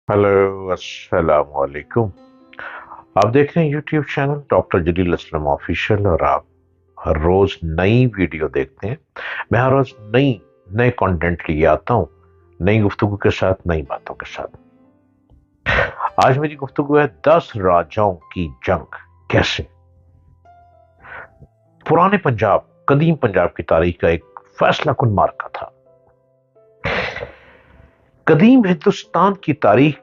Hello अस्सलाम वालेकुम। आप देख रहे हैं यूट्यूब चैनल डॉक्टर जलील असलम ऑफिशियल और आप हर रोज नई वीडियो देखते हैं। मैं हर रोज नए कंटेंट लिए आता हूं, नई गुफ्तगू के साथ, नई बातों के साथ। आज मेरी गुफ्तगू है 10 राजाओं की जंग कैसे। पुराने पंजाब, कदीम पंजाब की तारीख का एक फैसला कुन मार्का था। कदीम हिंदुस्तान की तारीख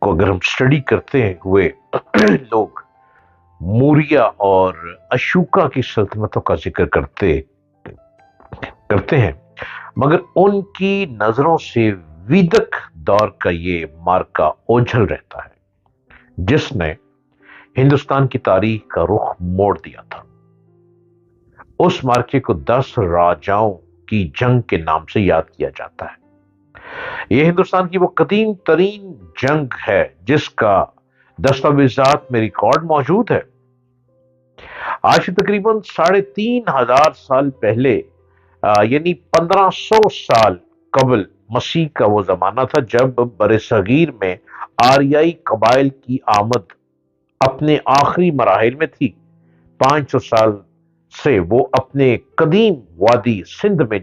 को अगर हम स्टडी करते हुए लोग मूरिया और अशोका की सल्तनतों का जिक्र करते करते हैं, मगर उनकी नजरों से वेदिक दौर का ये मार्का ओझल रहता है, जिसने हिंदुस्तान की तारीख का रुख मोड़ दिया था। उस मार्के को 10 राजाओं की जंग के नाम से याद किया जाता है। यह हिंदुस्तान की वो कदीम तरीन जंग है जिसका दस्तावेजात में रिकॉर्ड मौजूद है। आज से तकरीबन 3,500 साल पहले, यानी 1500 साल कबल मसीह का वो जमाना था जब बरसगीर में आरियाई कबाइल की आमद अपने आखिरी मराहिल में थी। 500 साल से वो अपने कदीम वादी सिंध में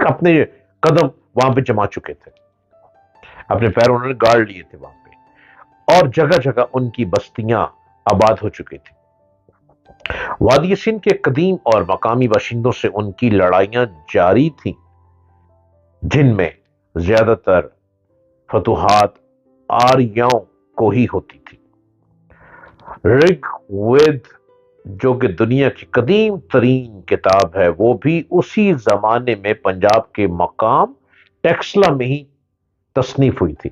अपने कदम वहां पे जमा चुके थे। अपने पैर उन्होंने गाड़ लिए थे वहां पे, और जगह जगह उनकी बस्तियां आबाद हो चुकी थी। वादी सिंध के कदीम और मकामी बाशिंदों से उनकी लड़ाइयां जारी थीं, जिनमें ज्यादातर फतुहात आर्यों को ही होती थी। ऋग्वेद, जो कि दुनिया की कदीम तरीन किताब है, वो भी उसी जमाने में पंजाब के मकाम टेक्सला में ही तसनीफ हुई थी।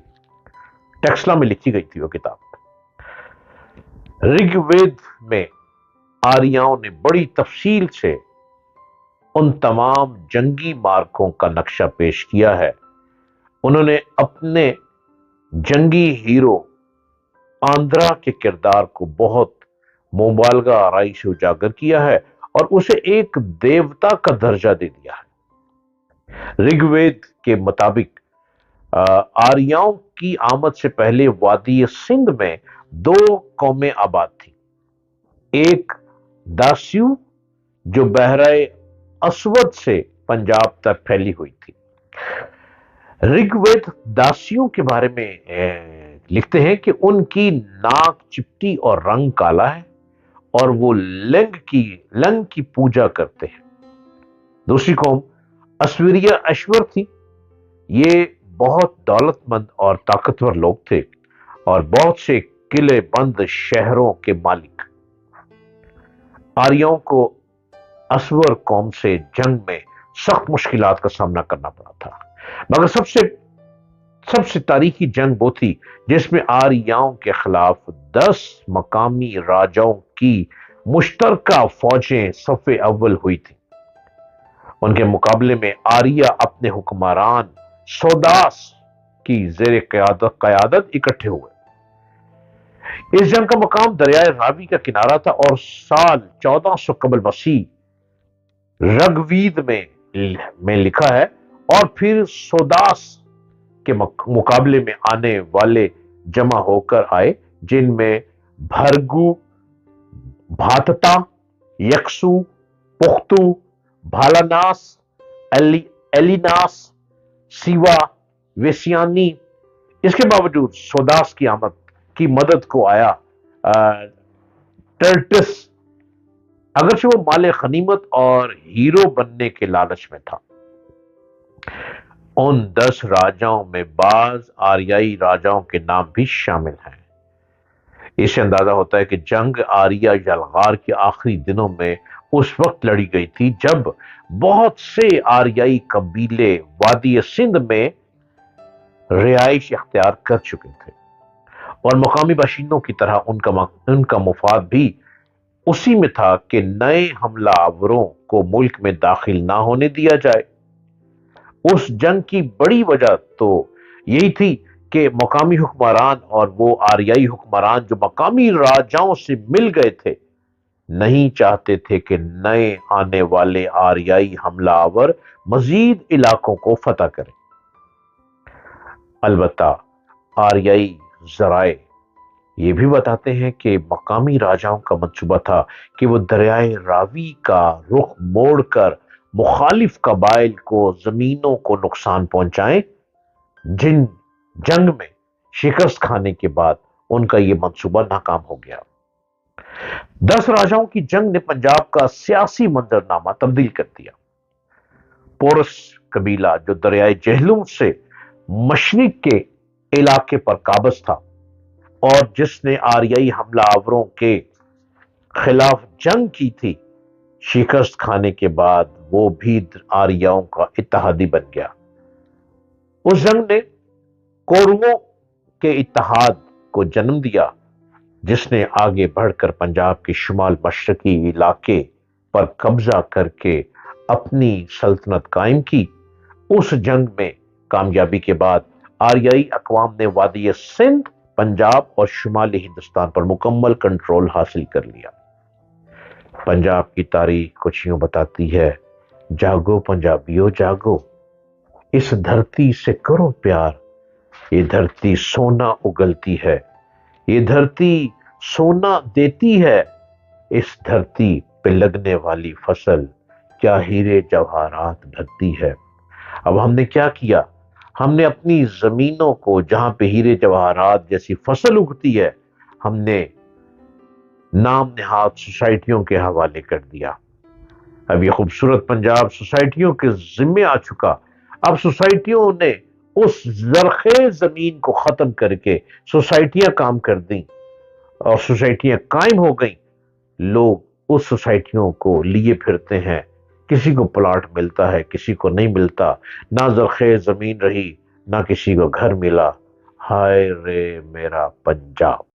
टेक्सला में लिखी गई थी वो किताब। ऋग्वेद में आर्यों ने बड़ी तफसील से उन तमाम जंगी मार्कों का नक्शा पेश किया है। उन्होंने अपने जंगी हीरो आंध्रा के किरदार को बहुत मुबालगा आराई से उजागर किया है और उसे एक देवता का दर्जा दे दिया है। ऋग्वेद के मुताबिक आर्यों की आमद से पहले वादी सिंध में 2 कौमें आबाद थी। एक दास्यू, जो बहराए अस्वद से पंजाब तक फैली हुई थी। ऋग्वेद दासियों के बारे में लिखते हैं कि उनकी नाक चिपटी और रंग काला है और वो लंग की पूजा करते हैं। दूसरी कौम अस्वीरिया अश्वर थी। ये बहुत दौलतमंद और ताकतवर लोग थे और बहुत से किले बंद शहरों के मालिक। आर्यों को असवर कौम से जंग में सख्त मुश्किलात का सामना करना पड़ा था, मगर सबसे तारीखी जंग वो थी जिसमें आर्यों के खिलाफ 10 मकामी राजाओं की मुश्तरका फौजें सफ़े अव्वल हुई थी। उनके मुकाबले में आर्या अपने हुक्मरान सौदास की जेर कयादत इकट्ठे हुए। इस जंग का मकाम दरियाए रावी का किनारा था और साल 1400 कबल मसीह ऋग्वेद में लिखा है। और फिर सौदास के मुकाबले में आने वाले जमा होकर आए, जिनमें भरगु, भातता, यक्सु, पुख्तु, भालानास, एलिनास, सिवा, वेसियानी। इसके बावजूद सौदास की आमद की मदद को आया टर्टिस, अगरचे वो माले गनीमत और हीरो बनने के लालच में था। उन 10 राजाओं में बाज आर्याई राजाओं के नाम भी शामिल हैं। इससे अंदाजा होता है कि जंग आर्या यलगार के आखिरी दिनों में उस वक्त लड़ी गई थी जब बहुत से आर्याई कबीले वादी सिंध में रिहाइश इख्तियार कर चुके थे और मकामी बाशिंदों की तरह उनका मुफाद भी उसी में था कि नए हमलावरों को मुल्क में दाखिल ना होने दिया जाए। उस जंग की बड़ी वजह तो यही थी कि मकामी हुक्मरान और वो आर्याई हुक्मरान जो मकामी राजाओं से मिल गए थे, नहीं चाहते थे कि नए आने वाले आर्याई हमलावर मजीद इलाकों को फतह करें। البتہ آریائی ذرائع یہ بھی بتاتے ہیں کہ مقامی راجاؤں کا منصوبہ تھا کہ وہ دریائے راوی کا رخ موڑ کر مخالف قبائل کو زمینوں کو نقصان پہنچائیں، جن جنگ میں شکست کھانے کے بعد ان کا یہ منصوبہ ناکام ہو گیا۔ 10 راجاؤں کی جنگ نے پنجاب کا سیاسی منظرنامہ تبدیل کر دیا۔ پورس قبیلہ جو دریائے جہلم سے مشرق کے علاقے پر قابض تھا اور جس نے آریائی حملہ آوروں کے خلاف جنگ کی تھی، شکست کھانے کے بعد وہ بھی آریاؤں کا اتحادی بن گیا۔ اس جنگ نے کوروؤں کے اتحاد کو جنم دیا، جس نے آگے بڑھ کر پنجاب کے شمال مشرقی علاقے پر قبضہ کر کے اپنی سلطنت قائم کی۔ اس جنگ میں کامیابی کے بعد آریائی اقوام نے وادی سندھ، پنجاب اور شمالی ہندوستان پر مکمل کنٹرول حاصل کر لیا۔ پنجاب کی تاریخ کچھ یوں بتاتی ہے: جاگو پنجابیوں جاگو، اس دھرتی سے کرو پیار، یہ دھرتی سونا اگلتی ہے، یہ دھرتی سونا دیتی ہے، اس دھرتی پہ لگنے والی فصل کیا ہیرے جواہرات بھرتی ہے۔ اب ہم نے کیا کیا؟ ہم نے اپنی زمینوں کو جہاں پہ ہیرے جواہرات جیسی فصل اگتی ہے، ہم نے نام نہاد سوسائٹیوں کے حوالے کر دیا۔ اب یہ خوبصورت پنجاب سوسائٹیوں کے ذمے آ چکا۔ اب سوسائٹیوں نے اس زرخیز زمین کو ختم کر کے سوسائٹیاں کام کر دیں اور سوسائٹیاں قائم ہو گئیں۔ لوگ اس سوسائٹیوں کو لیے پھرتے ہیں، کسی کو پلاٹ ملتا ہے، کسی کو نہیں ملتا، نہ زرخیز زمین رہی، نہ کسی کو گھر ملا۔ ہائے رے میرا پنجاب!